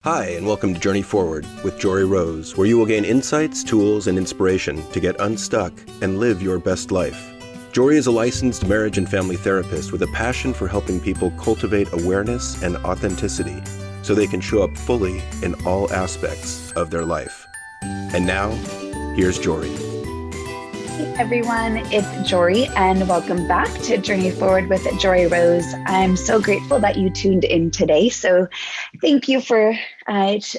Hi, and welcome to Journey Forward with Jory Rose, where you will gain insights, tools, and inspiration to get unstuck and live your best life. Jory is a licensed marriage and family therapist with a passion for helping people cultivate awareness and authenticity so they can show up fully in all aspects of their life. And now, here's Jory. Hey everyone, it's Jory and welcome back to Journey Forward with Jory Rose. I'm so grateful that you tuned in today. So thank you for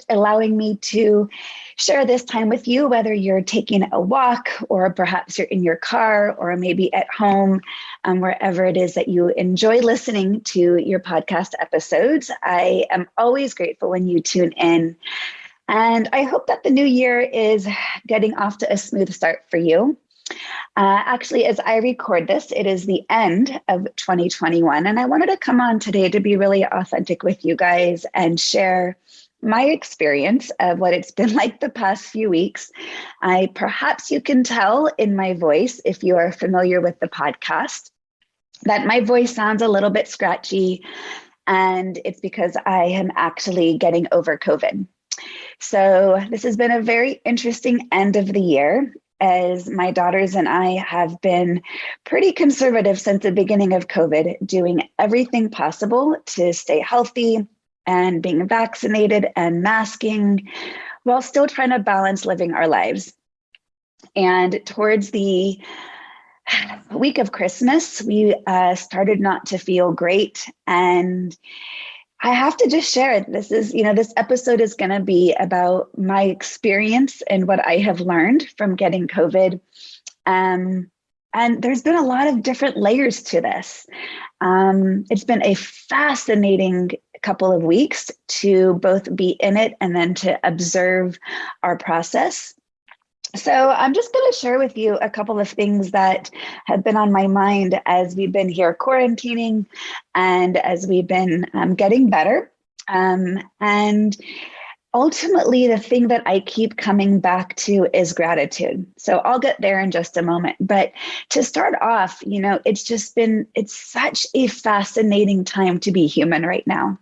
allowing me to share this time with you, whether you're taking a walk or perhaps you're in your car or maybe at home, wherever it is that you enjoy listening to your podcast episodes. I am always grateful when you tune in. And I hope that the new year is getting off to a smooth start for you. Actually, as I record this, it is the end of 2021, and I wanted to come on today to be really authentic with you guys and share my experience of what it's been like the past few weeks. Perhaps you can tell in my voice, if you are familiar with the podcast, that my voice sounds a little bit scratchy, and it's because I am actually getting over COVID. So this has been a very interesting end of the year, as my daughters and I have been pretty conservative since the beginning of COVID, doing everything possible to stay healthy and being vaccinated and masking while still trying to balance living our lives. And towards the week of Christmas, we started not to feel great. And I have to just share, this episode is going to be about my experience and what I have learned from getting COVID. And there's been a lot of different layers to this. It's been a fascinating couple of weeks to both be in it and then to observe our process. So I'm just going to share with you a couple of things that have been on my mind as we've been here quarantining and as we've been getting better. And ultimately, the thing that I keep coming back to is gratitude. So I'll get there in just a moment. But to start off, it's such a fascinating time to be human right now.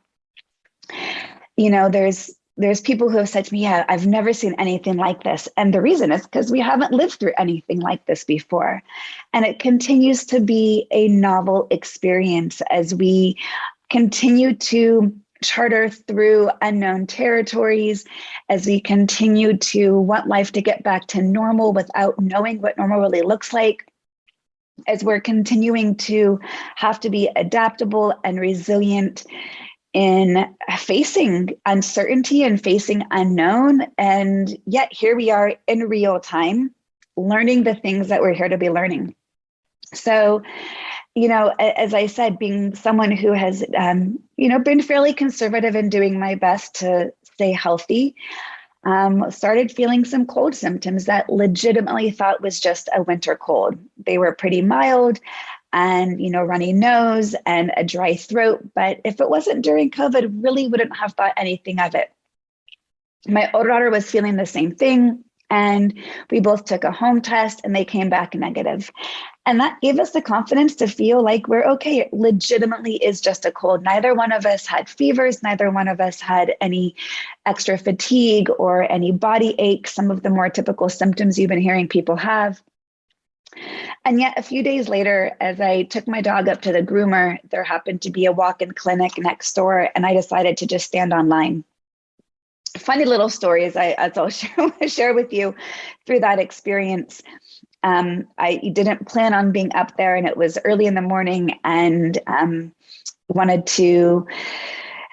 There's people who have said to me, yeah, I've never seen anything like this. And the reason is because we haven't lived through anything like this before. And it continues to be a novel experience as we continue to charter through unknown territories, as we continue to want life to get back to normal without knowing what normal really looks like, as we're continuing to have to be adaptable and resilient in facing uncertainty and facing unknown. And yet here we are in real time, learning the things that we're here to be learning. So, as I said, being someone who has, been fairly conservative in doing my best to stay healthy, started feeling some cold symptoms that legitimately thought was just a winter cold. They were pretty mild, and, runny nose and a dry throat. But if it wasn't during COVID, really wouldn't have thought anything of it. My older daughter was feeling the same thing. And we both took a home test and they came back negative. And that gave us the confidence to feel like we're okay. It legitimately is just a cold. Neither one of us had fevers. Neither one of us had any extra fatigue or any body aches, some of the more typical symptoms you've been hearing people have. And yet a few days later, as I took my dog up to the groomer, there happened to be a walk-in clinic next door, and I decided to just stand online. Funny little stories I'll share with you through that experience. I didn't plan on being up there, and it was early in the morning, and as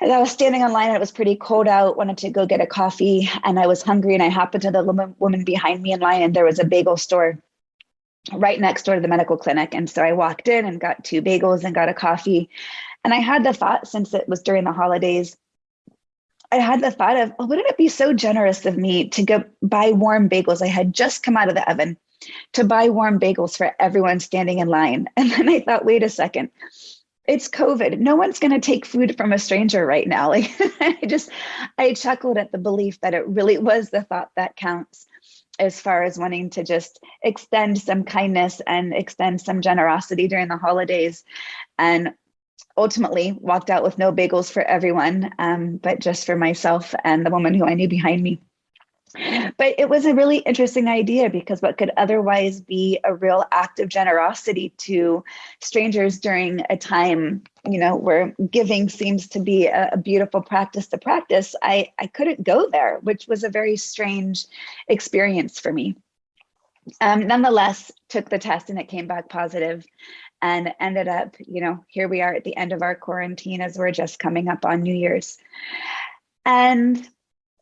I was standing online, and it was pretty cold out, wanted to go get a coffee, and I was hungry, and I happened to the woman behind me in line, and there was a bagel store right next door to the medical clinic. And so I walked in and got 2 bagels and got a coffee. And I had the thought, since it was during the holidays, of, oh, wouldn't it be so generous of me to go buy warm bagels? I had just come out of the oven to buy warm bagels for everyone standing in line. And then I thought, wait a second, it's COVID. No one's going to take food from a stranger right now. I chuckled at the belief that it really was the thought that counts, as far as wanting to just extend some kindness and extend some generosity during the holidays. And ultimately walked out with no bagels for everyone, but just for myself and the woman who I knew behind me. But it was a really interesting idea because what could otherwise be a real act of generosity to strangers during a time, where giving seems to be a beautiful practice to practice, I couldn't go there, which was a very strange experience for me. Nonetheless, took the test and it came back positive, and ended up, here we are at the end of our quarantine as we're just coming up on New Year's. And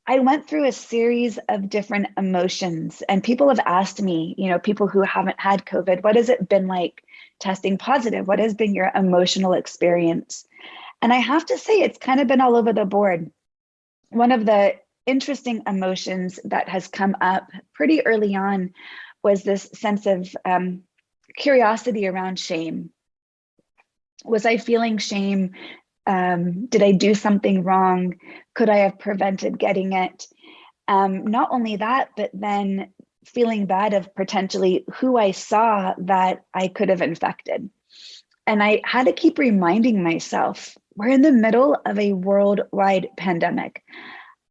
I went through a series of different emotions, and people have asked me, people who haven't had COVID, what has it been like testing positive? What has been your emotional experience? And I have to say, it's kind of been all over the board. One of the interesting emotions that has come up pretty early on was this sense of curiosity around shame. Was I feeling shame? Did I do something wrong? Could I have prevented getting it? Not only that, but then feeling bad of potentially who I saw that I could have infected. And I had to keep reminding myself, we're in the middle of a worldwide pandemic.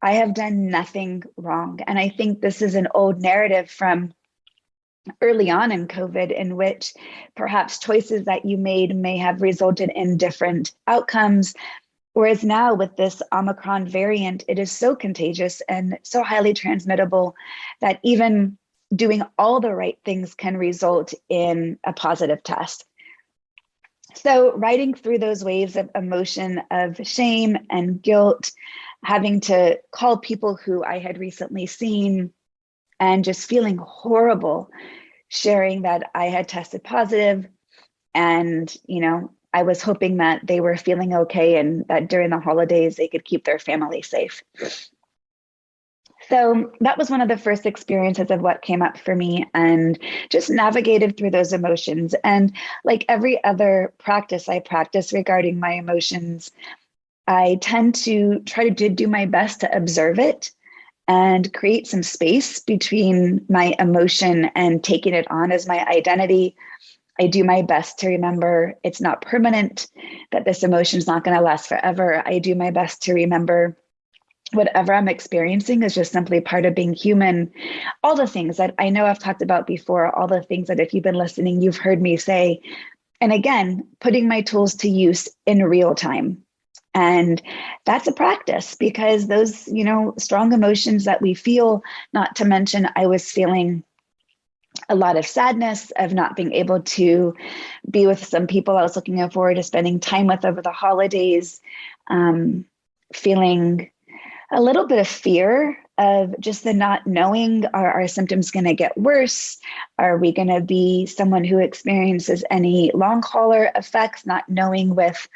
I have done nothing wrong. And I think this is an old narrative from early on in COVID, in which perhaps choices that you made may have resulted in different outcomes. Whereas now with this Omicron variant, it is so contagious and so highly transmittable that even doing all the right things can result in a positive test. So riding through those waves of emotion of shame and guilt, having to call people who I had recently seen, and just feeling horrible, sharing that I had tested positive, and, I was hoping that they were feeling okay and that during the holidays they could keep their family safe. So that was one of the first experiences of what came up for me, and just navigated through those emotions. And like every other practice I practice regarding my emotions, I tend to try to do my best to observe it and create some space between my emotion and taking it on as my identity. I do my best to remember it's not permanent, that this emotion is not going to last forever. I do my best to remember whatever I'm experiencing is just simply part of being human. All the things that I know I've talked about before, all the things that if you've been listening, you've heard me say. And again, putting my tools to use in real time. And that's a practice, because those, strong emotions that we feel, not to mention I was feeling a lot of sadness of not being able to be with some people I was looking forward to spending time with over the holidays, feeling a little bit of fear of just the not knowing, are our symptoms going to get worse? Are we going to be someone who experiences any long hauler effects, not knowing with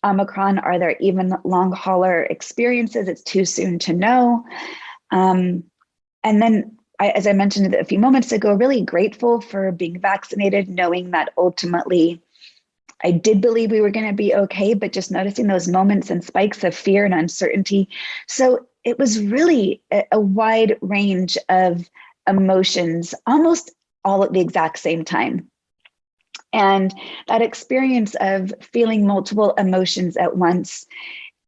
Omicron, are there even long hauler experiences? It's too soon to know. And then, as I mentioned a few moments ago, really grateful for being vaccinated, knowing that ultimately I did believe we were going to be okay, but just noticing those moments and spikes of fear and uncertainty. So it was really a wide range of emotions, almost all at the exact same time. And that experience of feeling multiple emotions at once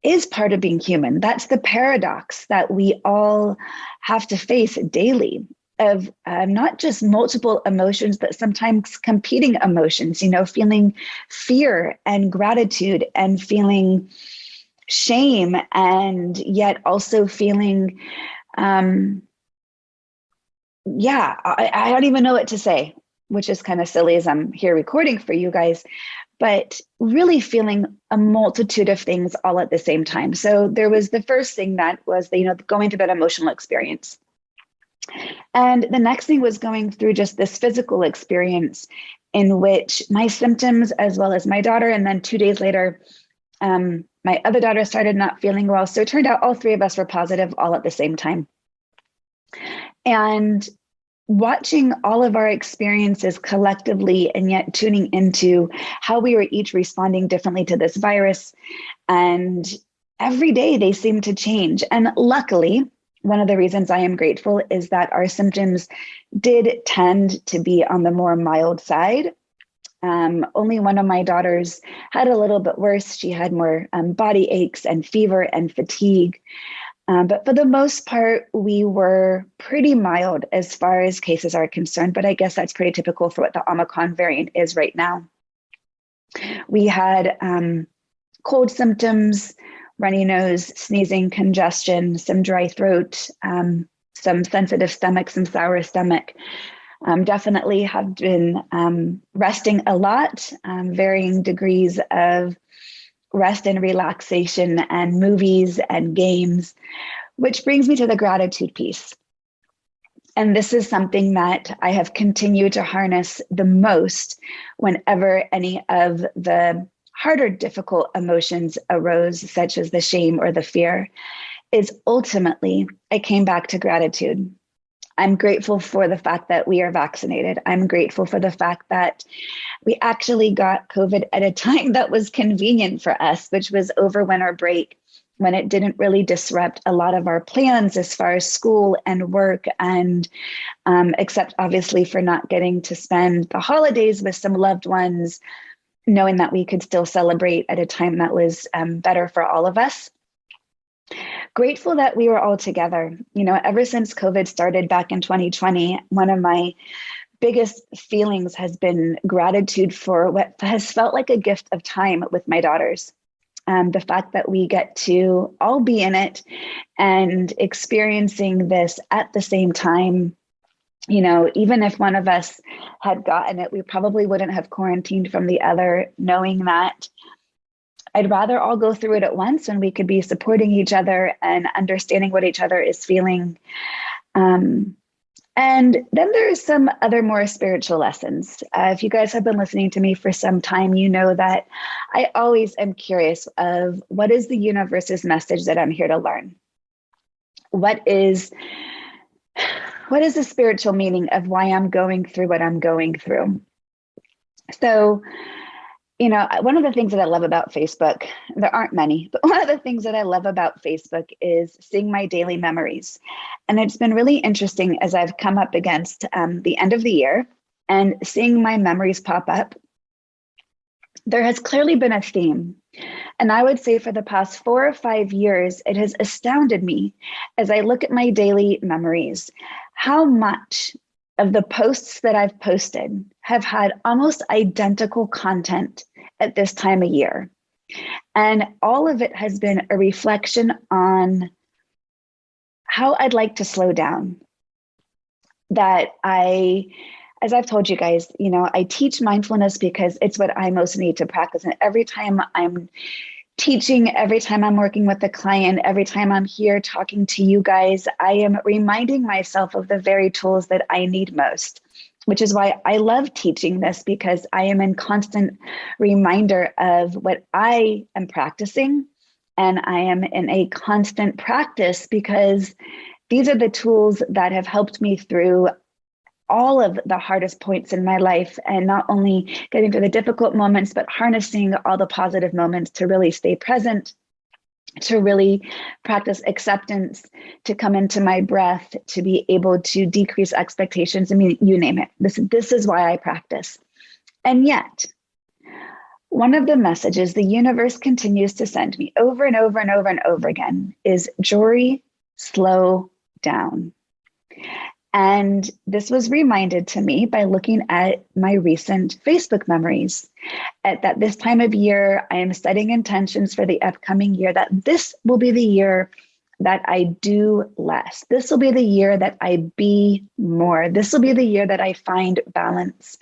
is part of being human. That's the paradox that we all have to face daily, of not just multiple emotions, but sometimes competing emotions, feeling fear and gratitude, and feeling shame, and yet also feeling, I don't even know what to say, which is kind of silly as I'm here recording for you guys, but really feeling a multitude of things all at the same time. So there was the first thing that was, going through that emotional experience. And the next thing was going through just this physical experience in which my symptoms, as well as my daughter, and then 2 days later, my other daughter started not feeling well. So it turned out all three of us were positive all at the same time. And watching all of our experiences collectively, and yet tuning into how we were each responding differently to this virus. And every day they seem to change. And luckily, one of the reasons I am grateful is that our symptoms did tend to be on the more mild side. Only one of my daughters had a little bit worse. She had more body aches and fever and fatigue. But for the most part, we were pretty mild as far as cases are concerned. But I guess that's pretty typical for what the Omicron variant is right now. We had cold symptoms, runny nose, sneezing, congestion, some dry throat, some sensitive stomach, some sour stomach. Definitely have been resting a lot, varying degrees of rest and relaxation and movies and games, which brings me to the gratitude piece. And this is something that I have continued to harness the most whenever any of the harder, difficult emotions arose, such as the shame or the fear, is ultimately I came back to gratitude. I'm grateful for the fact that we are vaccinated. I'm grateful for the fact that we actually got COVID at a time that was convenient for us, which was over winter break, when it didn't really disrupt a lot of our plans as far as school and work, and except obviously for not getting to spend the holidays with some loved ones, knowing that we could still celebrate at a time that was better for all of us. Grateful that we were all together. Ever since COVID started back in 2020, one of my biggest feelings has been gratitude for what has felt like a gift of time with my daughters. The fact that we get to all be in it and experiencing this at the same time. Even if one of us had gotten it, we probably wouldn't have quarantined from the other, knowing that I'd rather all go through it at once when we could be supporting each other and understanding what each other is feeling. And then there's some other more spiritual lessons. If you guys have been listening to me for some time, you know that I always am curious of what is the universe's message that I'm here to learn? What is the spiritual meaning of why I'm going through what I'm going through? So, one of the things that I love about Facebook, there aren't many, but one of the things that I love about Facebook is seeing my daily memories. And it's been really interesting as I've come up against the end of the year and seeing my memories pop up. There has clearly been a theme. And I would say for the past 4 or 5 years, it has astounded me as I look at my daily memories, how much of the posts that I've posted have had almost identical content at this time of year. And all of it has been a reflection on how I'd like to slow down. That as I've told you guys, I teach mindfulness because it's what I most need to practice. And every time I'm teaching, every time I'm working with a client, every time I'm here talking to you guys, I am reminding myself of the very tools that I need most, which is why I love teaching this, because I am in constant reminder of what I am practicing. And I am in a constant practice because these are the tools that have helped me through all of the hardest points in my life, and not only getting through the difficult moments, but harnessing all the positive moments to really stay present, to really practice acceptance, to come into my breath, to be able to decrease expectations. I mean, you name it. This is why I practice. And yet, one of the messages the universe continues to send me over and over and over and over again is, Jory, slow down. And this was reminded to me by looking at my recent Facebook memories. At this time of year, I am setting intentions for the upcoming year that this will be the year that I do less. This will be the year that I be more. This will be the year that I find balance.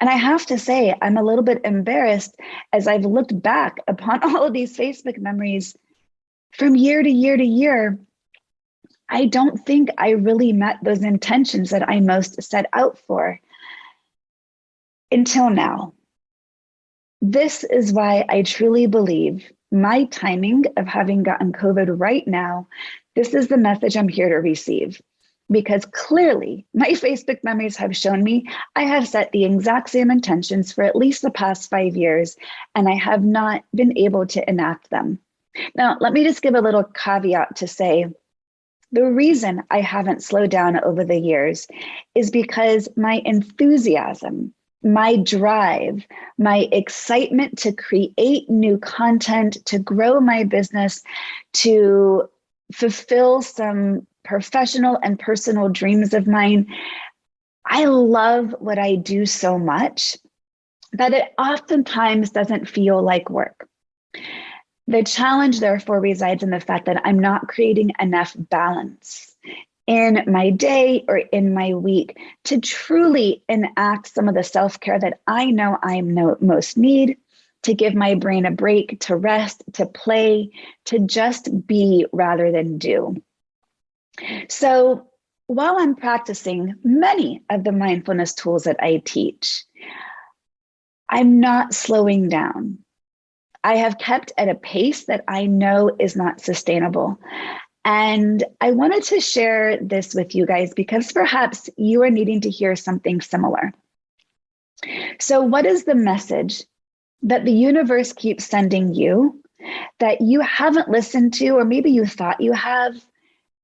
And I have to say, I'm a little bit embarrassed as I've looked back upon all of these Facebook memories from year to year to year. I don't think I really met those intentions that I most set out for until now. This is why I truly believe my timing of having gotten COVID right now, this is the message I'm here to receive. Because clearly my Facebook memories have shown me I have set the exact same intentions for at least the past 5 years, and I have not been able to enact them. Now, let me just give a little caveat to say, the reason I haven't slowed down over the years is because my enthusiasm my drive, my excitement to create new content, to grow my business, to fulfill some professional and personal dreams of mine. I love what I do so much that it oftentimes doesn't feel like work. The challenge, therefore, resides in the fact that I'm not creating enough balance in my day or in my week to truly enact some of the self-care that I know I most need, to give my brain a break, to rest, to play, to just be rather than do. So while I'm practicing many of the mindfulness tools that I teach, I'm not slowing down. I have kept at a pace that I know is not sustainable. And I wanted to share this with you guys because perhaps you are needing to hear something similar. So, what is the message that the universe keeps sending you that you haven't listened to, or maybe you thought you have,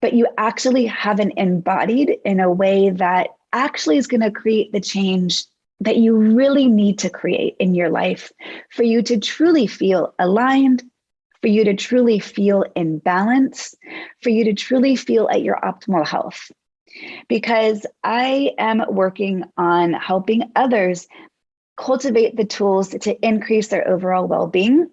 but you actually haven't embodied in a way that actually is going to create the change that you really need to create in your life for you to truly feel aligned, for you to truly feel in balance, for you to truly feel at your optimal health? Because I am working on helping others cultivate the tools to increase their overall well-being.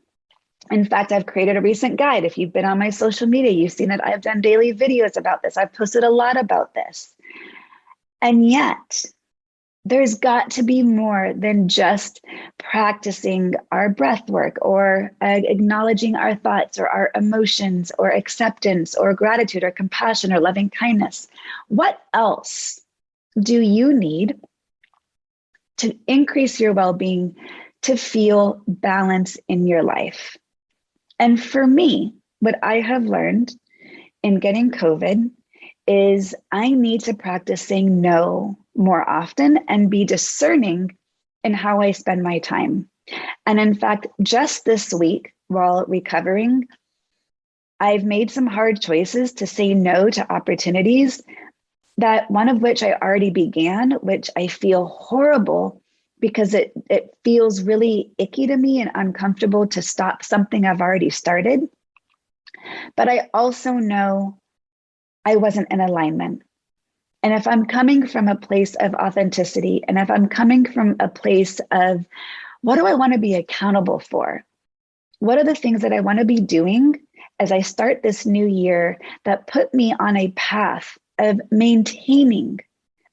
In fact, I've created a recent guide. If you've been on my social media, you've seen that I've done daily videos about this. I've posted a lot about this. And yet, there's got to be more than just practicing our breath work or acknowledging our thoughts or our emotions or acceptance or gratitude or compassion or loving kindness. What else do you need to increase your well-being, to feel balance in your life? And for me, what I have learned in getting COVID is I need to practice saying no more often and be discerning in how I spend my time. And in fact, just this week, while recovering, I've made some hard choices to say no to opportunities, that one of which I already began, which I feel horrible because it feels really icky to me and uncomfortable to stop something I've already started. But I also know I wasn't in alignment. And if I'm coming from a place of authenticity, and if I'm coming from a place of what do I want to be accountable for? What are the things that I want to be doing as I start this new year that put me on a path of maintaining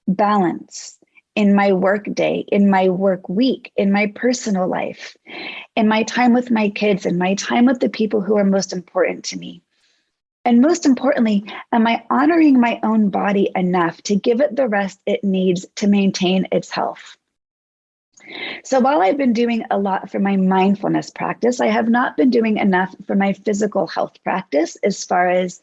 balance in my work day, in my work week, in my personal life, in my time with my kids, in my time with the people who are most important to me? And most importantly, am I honoring my own body enough to give it the rest it needs to maintain its health? So while I've been doing a lot for my mindfulness practice, I have not been doing enough for my physical health practice as far as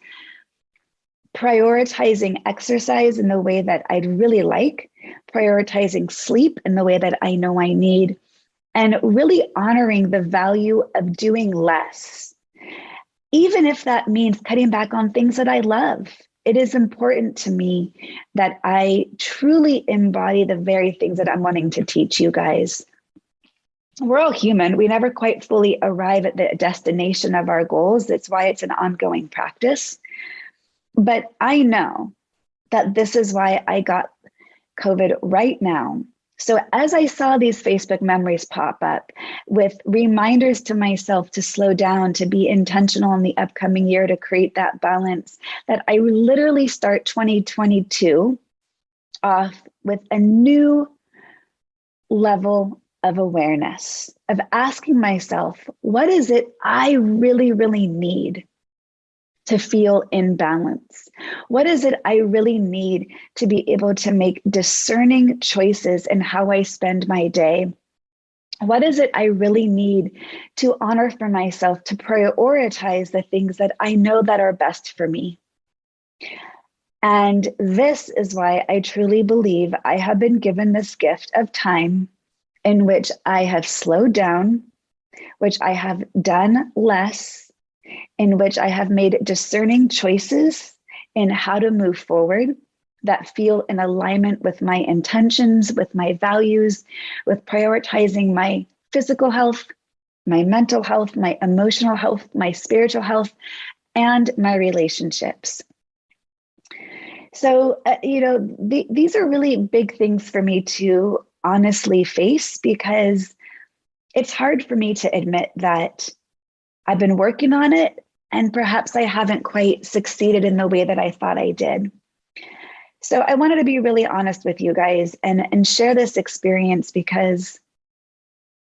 prioritizing exercise in the way that I'd really like, prioritizing sleep in the way that I know I need, and really honoring the value of doing less. Even if that means cutting back on things that I love, it is important to me that I truly embody the very things that I'm wanting to teach you guys. We're all human. We never quite fully arrive at the destination of our goals. That's why it's an ongoing practice. But I know that this is why I got COVID right now. So as I saw these Facebook memories pop up with reminders to myself to slow down, to be intentional in the upcoming year, to create that balance, that I literally start 2022 off with a new level of awareness, of asking myself, what is it I really, really need to feel in balance? What is it I really need to be able to make discerning choices in how I spend my day? What is it I really need to honor for myself, to prioritize the things that I know that are best for me? And this is why I truly believe I have been given this gift of time in which I have slowed down, which I have done less, in which I have made discerning choices in how to move forward, that feel in alignment with my intentions, with my values, with prioritizing my physical health, my mental health, my emotional health, my spiritual health, and my relationships. So, these are really big things for me to honestly face, because it's hard for me to admit that I've been working on it and perhaps I haven't quite succeeded in the way that I thought I did. So I wanted to be really honest with you guys and share this experience, because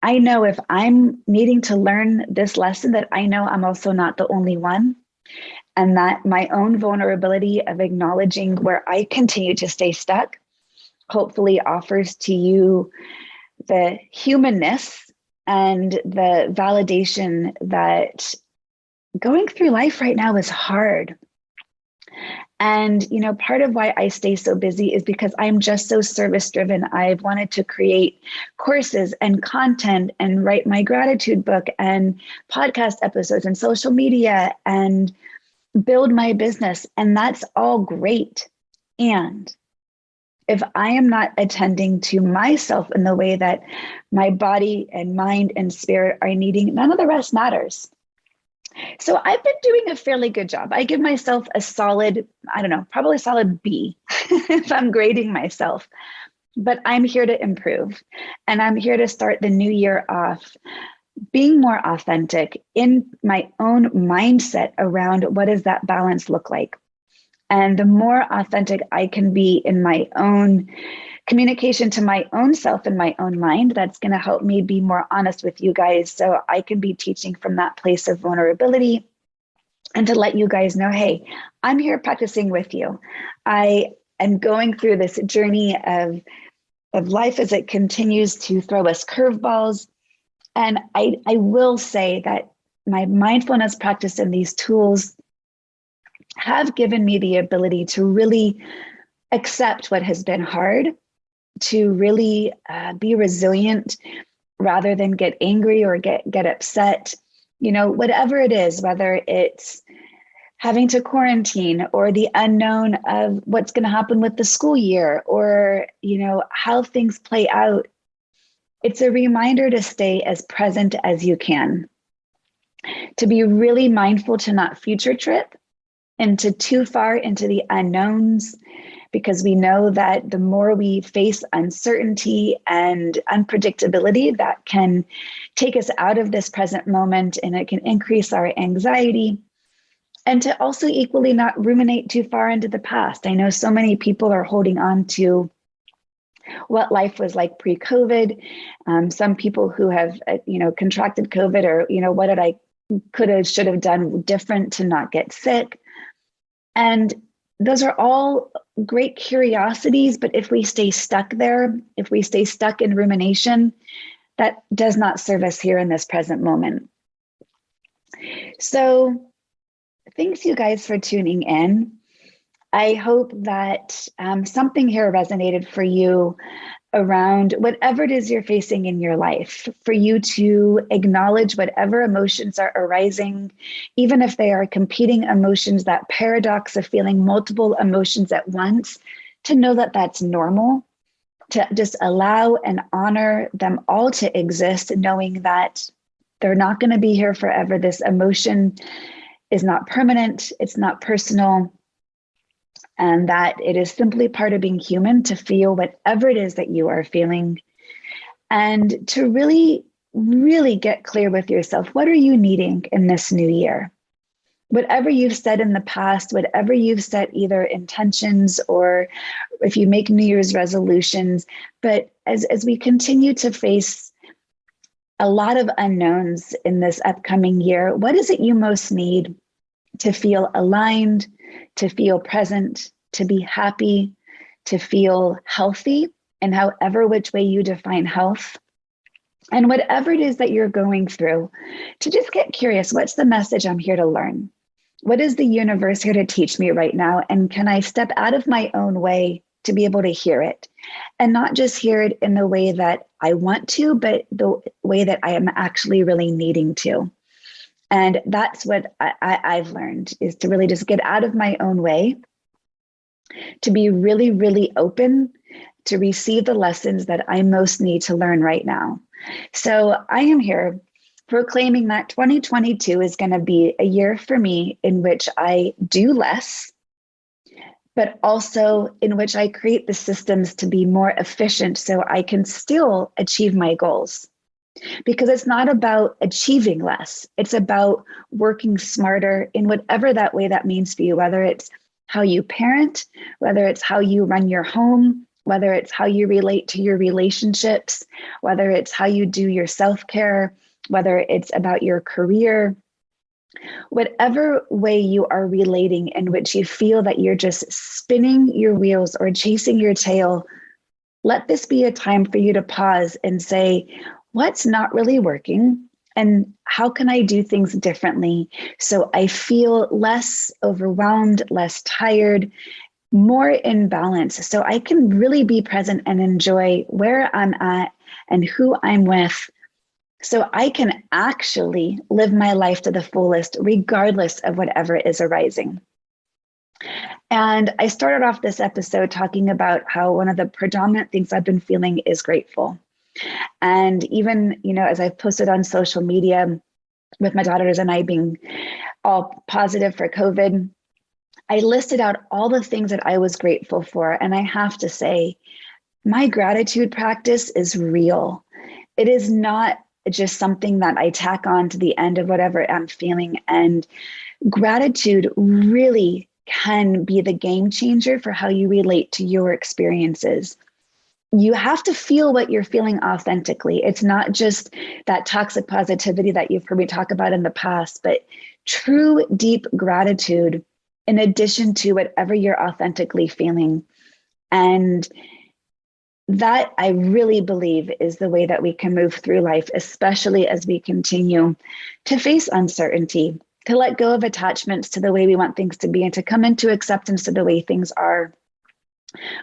I know if I'm needing to learn this lesson, that I know I'm also not the only one, and that my own vulnerability of acknowledging where I continue to stay stuck hopefully offers to you the humanness and the validation that going through life right now is hard. And, part of why I stay so busy is because I'm just so service driven. I've wanted to create courses and content and write my gratitude book and podcast episodes and social media and build my business. And that's all great. And if I am not attending to myself in the way that my body and mind and spirit are needing, none of the rest matters. So I've been doing a fairly good job. I give myself a solid, probably a solid B if I'm grading myself. But I'm here to improve. And I'm here to start the new year off being more authentic in my own mindset around what does that balance look like. And the more authentic I can be in my own communication to my own self and my own mind, that's going to help me be more honest with you guys, so I can be teaching from that place of vulnerability and to let you guys know, hey, I'm here practicing with you. I am going through this journey of life as it continues to throw us curveballs. And I will say that my mindfulness practice and these tools have given me the ability to really accept what has been hard, to really be resilient rather than get angry or get upset. Whatever it is, whether it's having to quarantine or the unknown of what's going to happen with the school year, or, how things play out, it's a reminder to stay as present as you can, to be really mindful to not future trip into too far into the unknowns, because we know that the more we face uncertainty and unpredictability, that can take us out of this present moment, and it can increase our anxiety. And to also equally not ruminate too far into the past. I know so many people are holding on to what life was like pre-COVID. Some people who have, contracted COVID, or, what did I could have, should have done different to not get sick. And those are all great curiosities, but if we stay stuck there, if we stay stuck in rumination, that does not serve us here in this present moment. So thanks you guys for tuning in. I hope that something here resonated for you around whatever it is you're facing in your life, for you to acknowledge whatever emotions are arising, even if they are competing emotions, that paradox of feeling multiple emotions at once, to know that that's normal, to just allow and honor them all to exist, knowing that they're not going to be here forever. This emotion is not permanent, it's not personal, and that it is simply part of being human to feel whatever it is that you are feeling, and to really, really get clear with yourself. What are you needing in this new year? Whatever you've said in the past, whatever you've set either intentions or if you make New Year's resolutions, but as we continue to face a lot of unknowns in this upcoming year, what is it you most need to feel aligned, to feel present, to be happy, to feel healthy, and however which way you define health? And whatever it is that you're going through, to just get curious, what's the message I'm here to learn? What is the universe here to teach me right now? And can I step out of my own way to be able to hear it? And not just hear it in the way that I want to, but the way that I am actually really needing to. And that's what I've learned, is to really just get out of my own way to be really, really open to receive the lessons that I most need to learn right now. So I am here proclaiming that 2022 is going to be a year for me in which I do less, but also in which I create the systems to be more efficient so I can still achieve my goals. Because it's not about achieving less, it's about working smarter in whatever that way that means for you, whether it's how you parent, whether it's how you run your home, whether it's how you relate to your relationships, whether it's how you do your self-care, whether it's about your career. Whatever way you are relating in which you feel that you're just spinning your wheels or chasing your tail, let this be a time for you to pause and say, what's not really working? And how can I do things differently so I feel less overwhelmed, less tired, more in balance, so I can really be present and enjoy where I'm at and who I'm with, so I can actually live my life to the fullest, regardless of whatever is arising. And I started off this episode talking about how one of the predominant things I've been feeling is grateful. And even, as I've posted on social media with my daughters and I being all positive for COVID, I listed out all the things that I was grateful for. And I have to say, my gratitude practice is real. It is not just something that I tack on to the end of whatever I'm feeling. And gratitude really can be the game changer for how you relate to your experiences. You have to feel what you're feeling authentically. It's not just that toxic positivity that you've heard me talk about in the past, but true, deep gratitude in addition to whatever you're authentically feeling. And that, I really believe, is the way that we can move through life, especially as we continue to face uncertainty, to let go of attachments to the way we want things to be, and to come into acceptance to the way things are.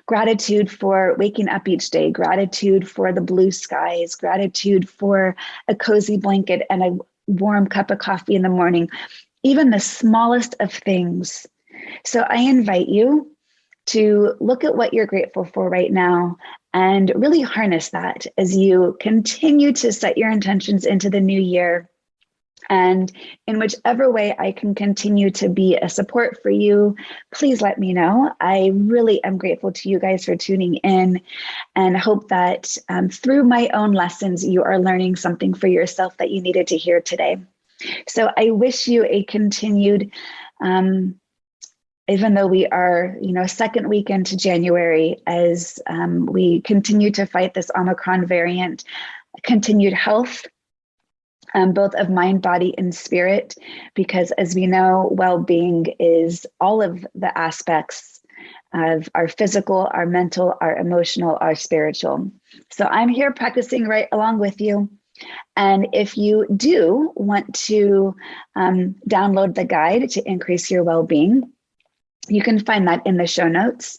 Gratitude for waking up each day, gratitude for the blue skies, gratitude for a cozy blanket and a warm cup of coffee in the morning, even the smallest of things. So I invite you to look at what you're grateful for right now and really harness that as you continue to set your intentions into the new year. And in whichever way I can continue to be a support for you, please let me know. I really am grateful to you guys for tuning in, and hope that through my own lessons, you are learning something for yourself that you needed to hear today. So I wish you a continued, even though we are, second week into January, as we continue to fight this Omicron variant, continued health, both of mind, body, and spirit, because as we know, well-being is all of the aspects of our physical, our mental, our emotional, our spiritual. So I'm here practicing right along with you. And if you do want to download the guide to increase your well-being, you can find that in the show notes.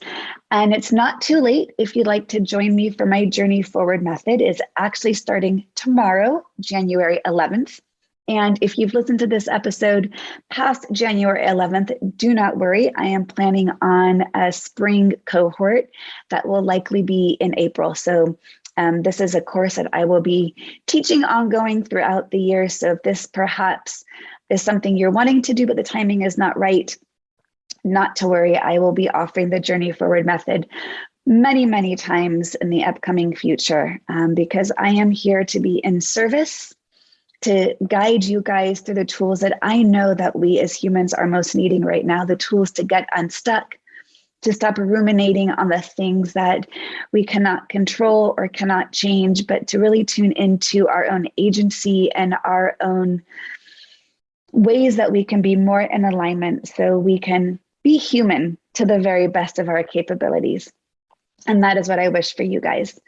And it's not too late if you'd like to join me for my Journey Forward method. It's actually starting tomorrow, January 11th. And if you've listened to this episode past January 11th, do not worry. I am planning on a spring cohort that will likely be in April. So this is a course that I will be teaching ongoing throughout the year. So if this perhaps is something you're wanting to do, but the timing is not right, not to worry. I will be offering the Journey Forward method many, many times in the upcoming future, because I am here to be in service, to guide you guys through the tools that I know that we as humans are most needing right now, the tools to get unstuck, to stop ruminating on the things that we cannot control or cannot change, but to really tune into our own agency and our own ways that we can be more in alignment so we can be human to the very best of our capabilities. And that is what I wish for you guys.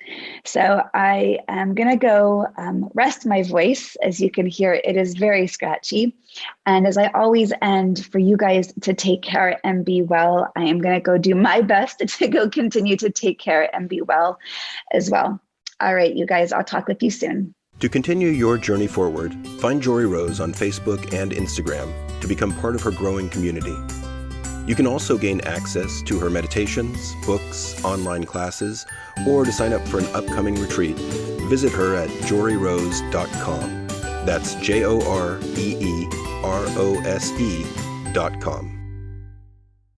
So I am going to go rest my voice. As you can hear, it is very scratchy. And as I always end, for you guys to take care and be well, I am going to go do my best to go continue to take care and be well as well. All right, you guys, I'll talk with you soon. To continue your journey forward, find Jory Rose on Facebook and Instagram to become part of her growing community. You can also gain access to her meditations, books, online classes, or to sign up for an upcoming retreat, visit her at joryrose.com. That's JOREEROSE.com.